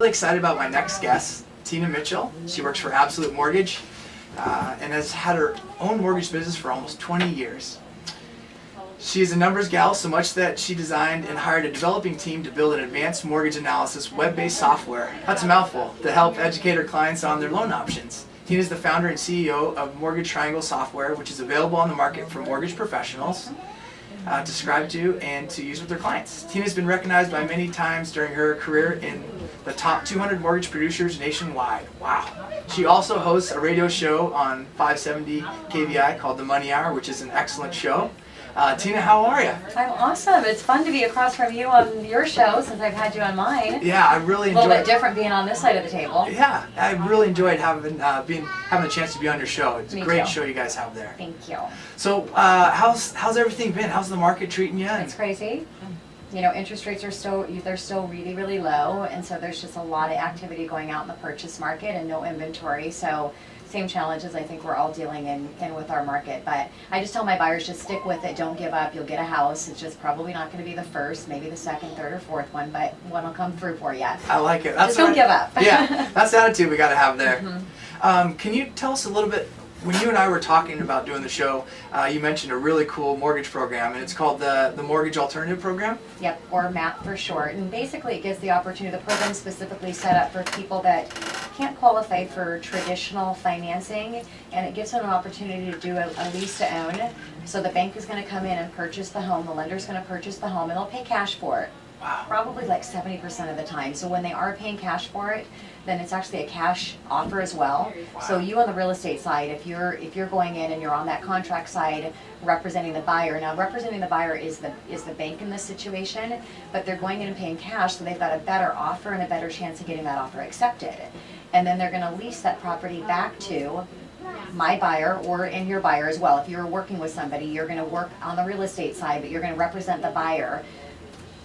Really excited about my next guest, Tina Mitchell. She works for Absolute Mortgage and has had her own mortgage business for almost 20 years. She is a numbers gal, so much that she designed and hired a developing team to build an advanced mortgage analysis web-based software, that's a mouthful, to help educate her clients on their loan options. Tina is the founder and CEO of Mortgage Triangle Software, which is available on the market for mortgage professionals to subscribe to and to use with their clients. Tina has been recognized by many times during her career in the top 200 mortgage producers nationwide. Wow. She also hosts a radio show on 570 KVI called The Money Hour, which is an excellent show. Tina, how are you? I'm awesome. It's fun to be across from you on your show since I've had you on mine. Yeah, I really enjoyed. A little bit different being on this side of the table. Yeah, I really enjoyed having a chance to be on your show. It's a great show you guys have there. Thank you. So, how's everything been? How's the market treating you? It's crazy. You know, interest rates are still really, really low, and so there's just a lot of activity going out in the purchase market and no inventory. So same challenges I think we're all dealing in with our market. But I just tell my buyers, just stick with it, don't give up. You'll get a house. It's just probably not going to be the first, maybe the second, third, or fourth one, but one will come through for you. I like it. Just don't give up. Yeah, that's the attitude we got to have there. Can you tell us a little bit, when you and I were talking about doing the show, you mentioned a really cool mortgage program, and it's called the Mortgage Alternative Program? Yep, ORMAT for short. And basically it gives the opportunity, the program specifically set up for people that can't qualify for traditional financing, and it gives them an opportunity to do a lease to own. So the bank is going to come in and purchase the home, the lender's going to purchase the home, and they'll pay cash for it. Wow. Probably like 70% of the time. So when they are paying cash for it, then it's actually a cash offer as well. Wow. So you on the real estate side, if you're going in and you're on that contract side representing the buyer. Now representing the buyer is the bank in this situation, but they're going in and paying cash, so they've got a better offer and a better chance of getting that offer accepted. And then they're going to lease that property back to my buyer and your buyer as well. If you're working with somebody, you're going to work on the real estate side, but you're going to represent the buyer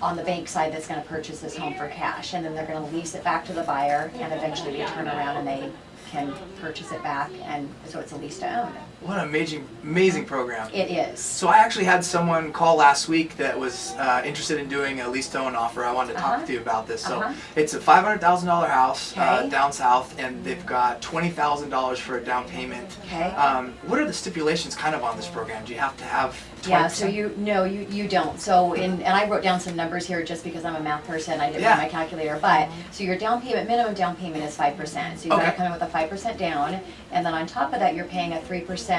on the bank side that's going to purchase this home for cash, and then they're going to lease it back to the buyer, and eventually they turn around and they can purchase it back, and so it's a lease to own. What an amazing program. It is. So I actually had someone call last week that was interested in doing a lease to own offer. I wanted to talk to you about this. So it's a $500,000 house down south, and they've got $20,000 for a down payment. Okay. What are the stipulations kind of on this program? Do you have to have 20%? Yeah, so you don't. So and I wrote down some numbers here just because I'm a math person. I didn't have my calculator. But so your down payment, minimum down payment is 5%. So you've got to come in with a 5% down, and then on top of that, you're paying a 3%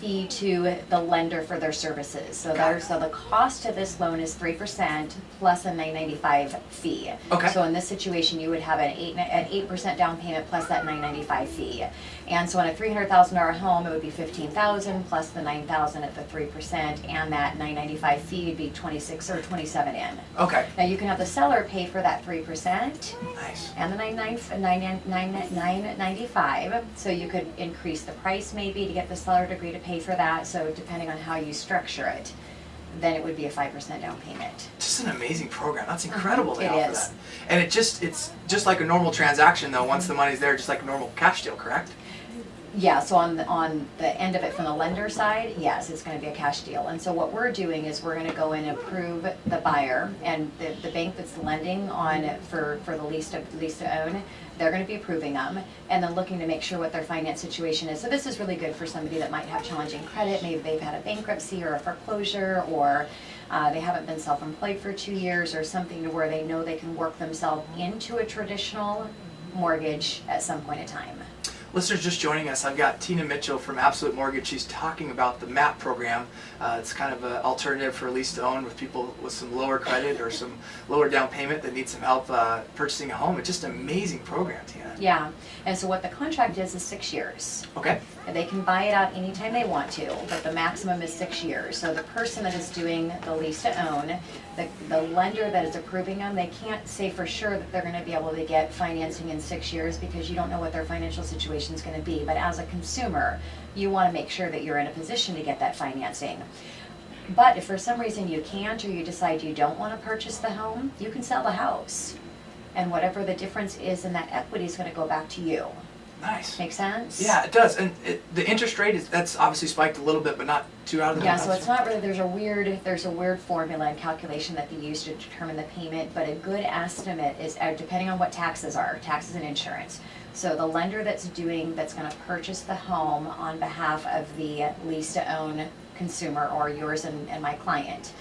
fee to the lender for their services. So the cost of this loan is 3% plus a $995 fee. Okay. So in this situation, you would have an 8% down payment plus that $995 fee. And so on a $300,000 home, it would be $15,000 plus the $9,000 at the 3%, and that $995 fee would be $26 or $27 in. Okay. Now you can have the seller pay for that 3%. Nice. And the $995, so you could increase the price maybe to get the seller to agree to pay for that. So depending on how you structure it, then it would be a 5% down payment. Just an amazing program. That's incredible. They It offer is. that. And it's just like a normal transaction though. Once the money's there, just like a normal cash deal, correct? Yeah, so on the end of it from the lender side, yes, it's going to be a cash deal. And so what we're doing is we're going to go in and approve the buyer, and the bank that's lending on for the lease to own, they're going to be approving them and then looking to make sure what their finance situation is. So this is really good for somebody that might have challenging credit. Maybe they've had a bankruptcy or a foreclosure, or they haven't been self-employed for 2 years, or something to where they know they can work themselves into a traditional mortgage at some point in time. Listeners just joining us, I've got Tina Mitchell from Absolute Mortgage. She's talking about the MAP program. It's kind of an alternative for lease to own with people with some lower credit or some lower down payment that need some help purchasing a home. It's just an amazing program, Tina. Yeah, and so what the contract is 6 years. Okay. And they can buy it out anytime they want to, but the maximum is 6 years. So the person that is doing the lease to own, the lender that is approving them, they can't say for sure that they're going to be able to get financing in 6 years because you don't know what their financial situation is going to be. But as a consumer, you want to make sure that you're in a position to get that financing. But if for some reason you can't, or you decide you don't want to purchase the home, you can sell the house. And whatever the difference is in that equity is going to go back to you. Nice. Make sense? Yeah, it does. And the interest rate that's obviously spiked a little bit, but not too out of the Yeah, so it's not really, there's a weird formula and calculation that they use to determine the payment, but a good estimate is, depending on what taxes and insurance. So the lender that's gonna purchase the home on behalf of the lease to own consumer, or yours and my client,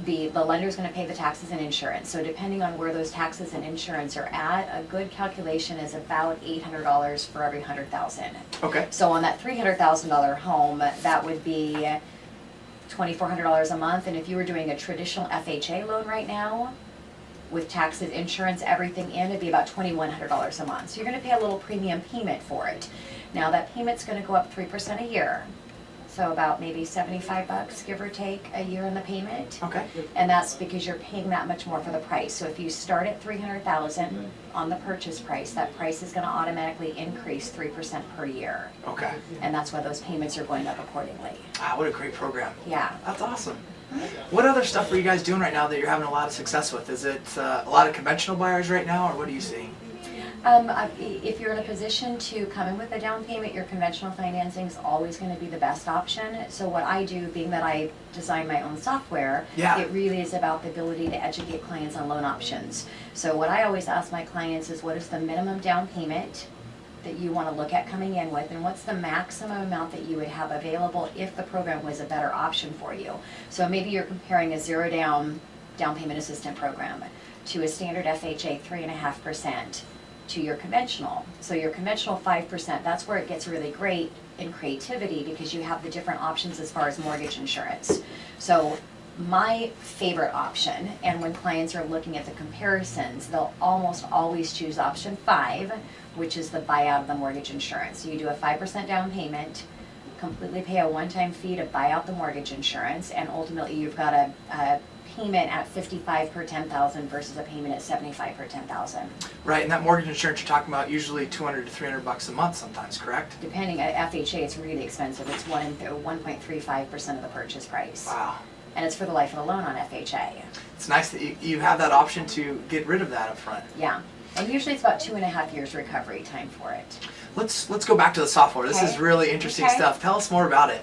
the lender's gonna pay the taxes and insurance. So depending on where those taxes and insurance are at, a good calculation is about $800 for every 100,000. Okay. So on that $300,000 home, that would be $2,400 a month. And if you were doing a traditional FHA loan right now, with taxes, insurance, everything in, it'd be about $2,100 a month. So you're gonna pay a little premium payment for it. Now that payment's gonna go up 3% a year. So about maybe $75, give or take, a year in the payment. Okay. And that's because you're paying that much more for the price. So if you start at $300,000 on the purchase price, that price is gonna automatically increase 3% per year. Okay. And that's why those payments are going up accordingly. Wow, what a great program. Yeah. That's awesome. What other stuff are you guys doing right now that you're having a lot of success with? Is it a lot of conventional buyers right now, or what are you seeing? If you're in a position to come in with a down payment, your conventional financing is always going to be the best option. So what I do, being that I design my own software, it really is about the ability to educate clients on loan options. So what I always ask my clients is, what is the minimum down payment that you want to look at coming in with, and what's the maximum amount that you would have available if the program was a better option for you? So maybe you're comparing a zero down payment assistant program to a standard FHA 3.5%. To your conventional. So your conventional 5%, that's where it gets really great in creativity, because you have the different options as far as mortgage insurance. So my favorite option, and when clients are looking at the comparisons, they'll almost always choose option 5, which is the buyout of the mortgage insurance. So you do a 5% down payment, completely pay a one-time fee to buy out the mortgage insurance, and ultimately you've got a payment at $55 per $10,000 versus a payment at $75 per $10,000. Right, and that mortgage insurance you're talking about usually $200 to $300 a month sometimes, correct? Depending on FHA, it's really expensive. It's 1.35% of the purchase price. Wow. And it's for the life of the loan on FHA. It's nice that you have that option to get rid of that up front. Yeah, and usually it's about 2.5 years recovery time for it. Let's go back to the software. This is really interesting stuff. Tell us more about it.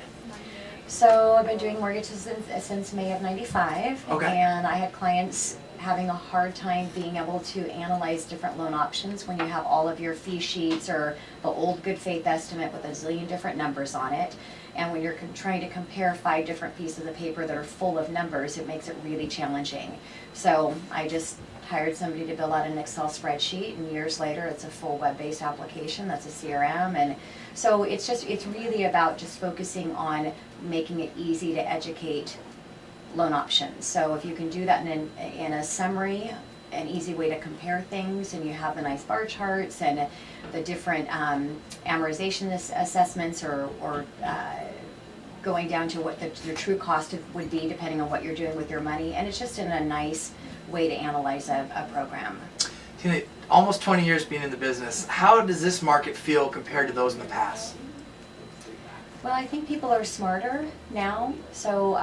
So I've been doing mortgages since May of '95, and I had clients having a hard time being able to analyze different loan options when you have all of your fee sheets or the old good faith estimate with a zillion different numbers on it. And when you're trying to compare 5 different pieces of paper that are full of numbers, it makes it really challenging. So I just hired somebody to build out an Excel spreadsheet, and years later it's a full web-based application that's a CRM. And so it's really about just focusing on making it easy to educate loan options. So if you can do that in a summary, an easy way to compare things, and you have the nice bar charts and the different amortization assessments, or going down to what the true cost would be depending on what you're doing with your money, and it's just in a nice way to analyze a program. Tina, almost 20 years being in the business, how does this market feel compared to those in the past? Well, I think people are smarter now. So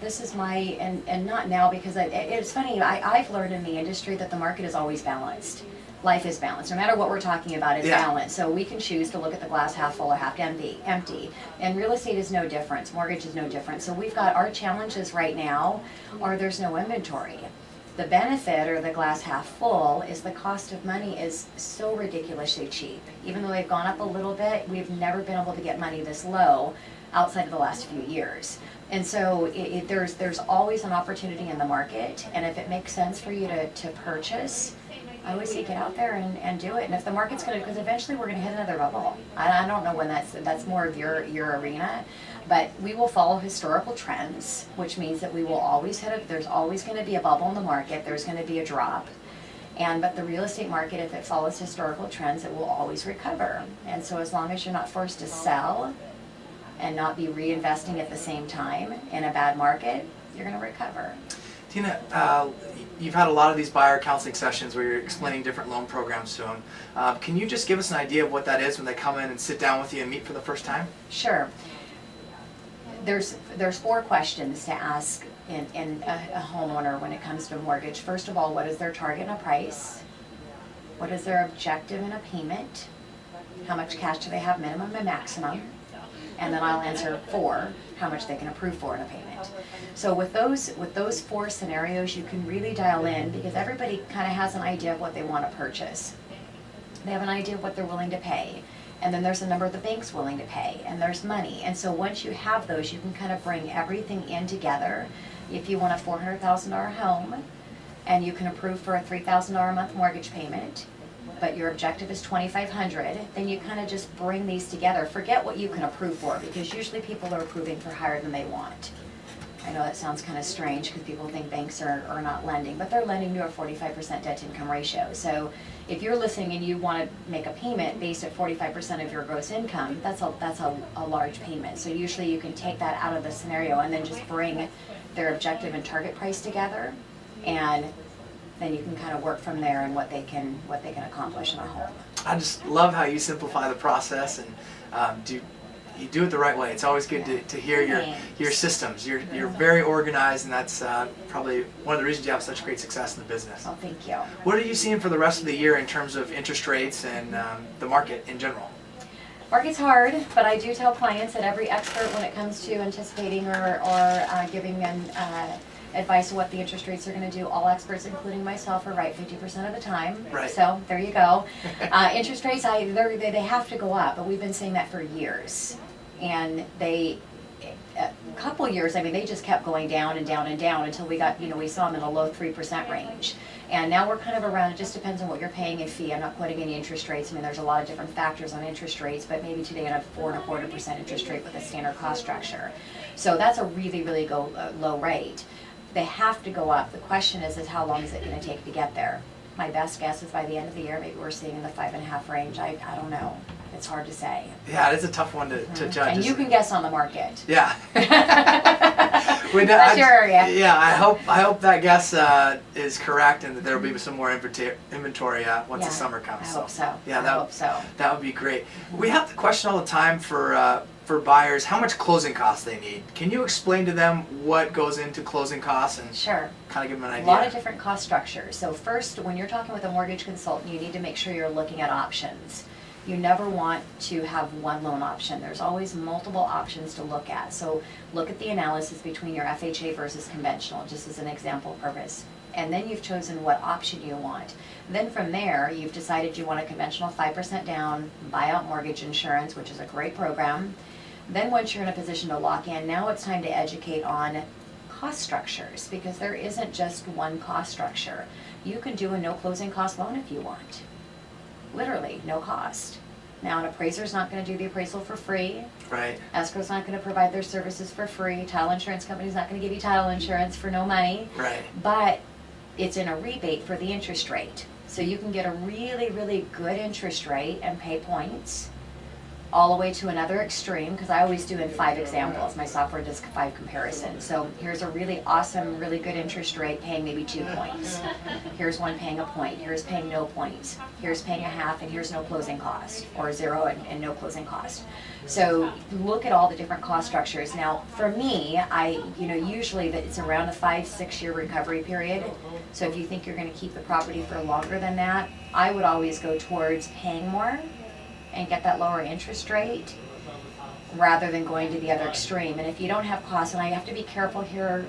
this is my, and not now, because it's funny, I've learned in the industry that the market is always balanced. Life is balanced. No matter what we're talking about, it's balanced. So we can choose to look at the glass half full or half empty. And real estate is no different. Mortgage is no different. So we've got our challenges right now, or there's no inventory. The benefit, or the glass half full, is the cost of money is so ridiculously cheap. Even though they've gone up a little bit, we've never been able to get money this low outside of the last few years. And so there's always an opportunity in the market, and if it makes sense for you to purchase, I always say get out there and do it. And if the market's going to, because eventually we're going to hit another bubble. I don't know when that's more of your arena, but we will follow historical trends, which means that we will always there's always going to be a bubble in the market, there's going to be a drop. But the real estate market, if it follows historical trends, it will always recover. And so as long as you're not forced to sell and not be reinvesting at the same time in a bad market, you're going to recover. Tina, you've had a lot of these buyer counseling sessions where you're explaining different loan programs to them. Can you just give us an idea of what that is when they come in and sit down with you and meet for the first time? Sure. There's 4 questions to ask in a homeowner when it comes to a mortgage. First of all, what is their target in a price? What is their objective in a payment? how much cash do they have minimum and maximum, and then I'll answer 4, how much they can approve for in a payment. So with those 4 scenarios, you can really dial in, because everybody kind of has an idea of what they want to purchase. They have an idea of what they're willing to pay. And then there's a number the bank's willing to pay, and there's money. And so once you have those, you can kind of bring everything in together. If you want a $400,000 home, and you can approve for a $3,000 a month mortgage payment, but your objective is $2,500, then you kind of just bring these together. Forget what you can approve for, because usually people are approving for higher than they want. I know that sounds kind of strange because people think banks are not lending, but they're lending to a 45% debt to income ratio. So if you're listening and you want to make a payment based at 45% of your gross income, that's a large payment. So usually you can take that out of the scenario and then just bring their objective and target price together, and then you can kind of work from there and what they can accomplish in a home. I just love how you simplify the process, and you do it the right way. It's always good to hear your systems. You're very organized, and that's probably one of the reasons you have such great success in the business. Oh, thank you. What are you seeing for the rest of the year in terms of interest rates and the market in general? Market's hard, but I do tell clients that every expert, when it comes to anticipating or giving them advice of what the interest rates are going to do, all experts, including myself, are right 50% of the time. Right. So there you go. Interest rates, they have to go up, but we've been saying that for years. And a couple years, I mean, they just kept going down and down and down until we got, we saw them in a low 3% range. And now we're kind of around, it just depends on what you're paying in fee. I'm not quoting any interest rates. I mean, there's a lot of different factors on interest rates, but maybe today at a 4.25% interest rate with a standard cost structure. So that's a really, really low rate. They have to go up. The question is how long is it going to take to get there? My best guess is by the end of the year, maybe we're seeing in the 5.5 range. I don't know. It's hard to say. Yeah, it is a tough one to judge. And you can guess on the market. Yeah. That's your area. Yeah, I hope that guess is correct, and that there will be some more inventory once the summer comes. I hope so. Yeah, I hope so. That would be great. We have the question all the time for buyers, how much closing costs they need. Can you explain to them what goes into closing costs and Sure. kind of give them an idea? A lot of different cost structures. So first, when you're talking with a mortgage consultant, you need to make sure you're looking at options. You never want to have one loan option. There's always multiple options to look at. So look at the analysis between your FHA versus conventional, just as an example purpose. And then you've chosen what option you want. Then from there, you've decided you want a conventional 5% down buyout mortgage insurance, which is a great program. Then once you're in a position to lock in, now it's time to educate on cost structures, because there isn't just one cost structure. You can do a no closing cost loan if you want. Literally, no cost. Now, an appraiser's not going to do the appraisal for free. Right. Escrow's not going to provide their services for free. Title insurance company's not going to give you title insurance for no money. Right. But it's in a rebate for the interest rate. So you can get a really, really good interest rate and pay points all the way to another extreme, because I always do in 5 examples. My software does 5 comparisons. So here's a really awesome, really good interest rate paying maybe 2 points. Here's one paying a point. Here's paying no points. Here's paying a half, and here's no closing cost, or 0 and no closing cost. So look at all the different cost structures. Now, for me, usually it's around a 5-6 year recovery period. So if you think you're going to keep the property for longer than that, I would always go towards paying more and get that lower interest rate rather than going to the other extreme. And if you don't have costs, and I have to be careful here,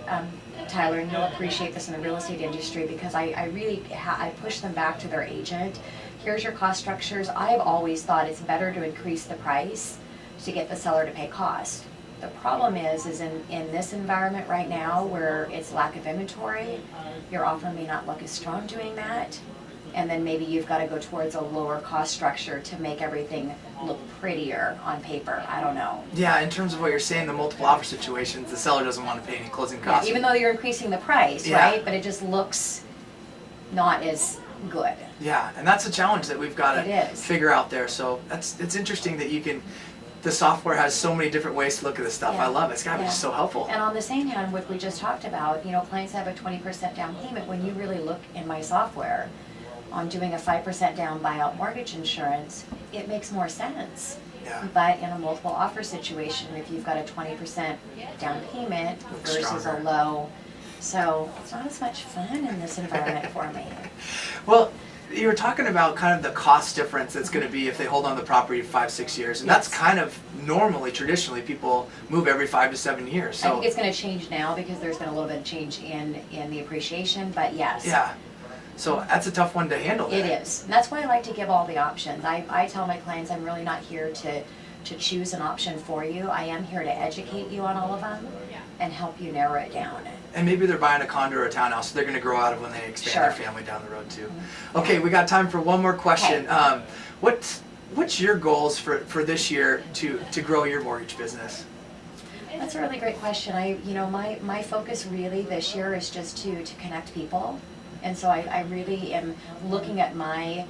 Tyler, and you'll appreciate this in the real estate industry, because I push them back to their agent. Here's your cost structures. I've always thought it's better to increase the price to get the seller to pay cost. The problem is in this environment right now where it's lack of inventory, your offer may not look as strong doing that. And then maybe you've got to go towards a lower cost structure to make everything look prettier on paper. I don't know. Yeah, in terms of what you're saying, the multiple offer situations, the seller doesn't want to pay any closing costs. Yeah, even though you're increasing the price, right? But it just looks not as good. Yeah, and that's a challenge that we've got to is. figure out there. So it's interesting that the software has so many different ways to look at this stuff. Yeah. I love it. It's got to be just so helpful. And on the same hand, what we just talked about, clients have a 20% down payment. When you really look in my software on doing a 5% down buyout mortgage insurance, it makes more sense. Yeah. But in a multiple offer situation, if you've got a 20% down payment versus a low, so it's not as much fun in this environment for me. Well, you were talking about kind of the cost difference that's going to be if they hold on to the property for 5-6 years, and that's Yes. kind of normally, traditionally, people move every 5 to 7 years. I So think it's gonna change now because there's been a little bit of change in the appreciation, but yes. yeah, so that's a tough one to handle. It there. is. And that's why I like to give all the options. I tell my clients I'm really not here to choose an option for you. I am here to educate you on all of them and help you narrow it down. And maybe they're buying a condo or a townhouse, so they're going to grow out of when they expand Sure. their family down the road too. Okay, we got time for one more question. What's your goals for this year to grow your mortgage business? That's a really great question. My focus really this year is just to connect people. And so I really am looking at my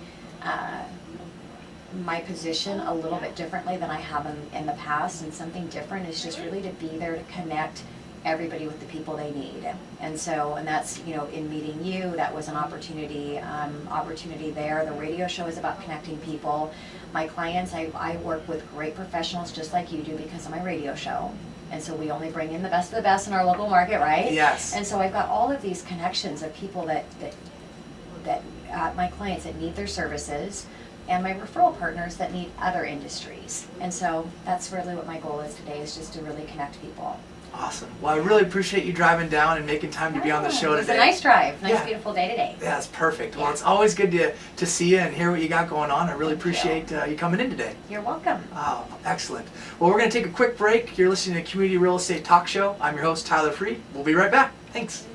position a little bit differently than I have in the past, and something different is just really to be there to connect everybody with the people they need. And that's, in meeting you, that was an opportunity there. The radio show is about connecting people. My clients, I work with great professionals just like you do because of my radio show. And so we only bring in the best of the best in our local market, right? Yes. And so I've got all of these connections of people that my clients that need their services, and my referral partners that need other industries. And so that's really what my goal is today, is just to really connect people. Awesome. Well, I really appreciate you driving down and making time to be on the show It was today. a nice drive, nice Yeah. beautiful day today. Yeah, that's perfect. Well, Yeah. it's always good to see you and hear what you got going on. I really Thank you. appreciate you coming in today. You're welcome. Oh, excellent. Well, we're going to take a quick break. You're listening to Community Real Estate Talk Show. I'm your host, Tyler Free. We'll be right back. Thanks.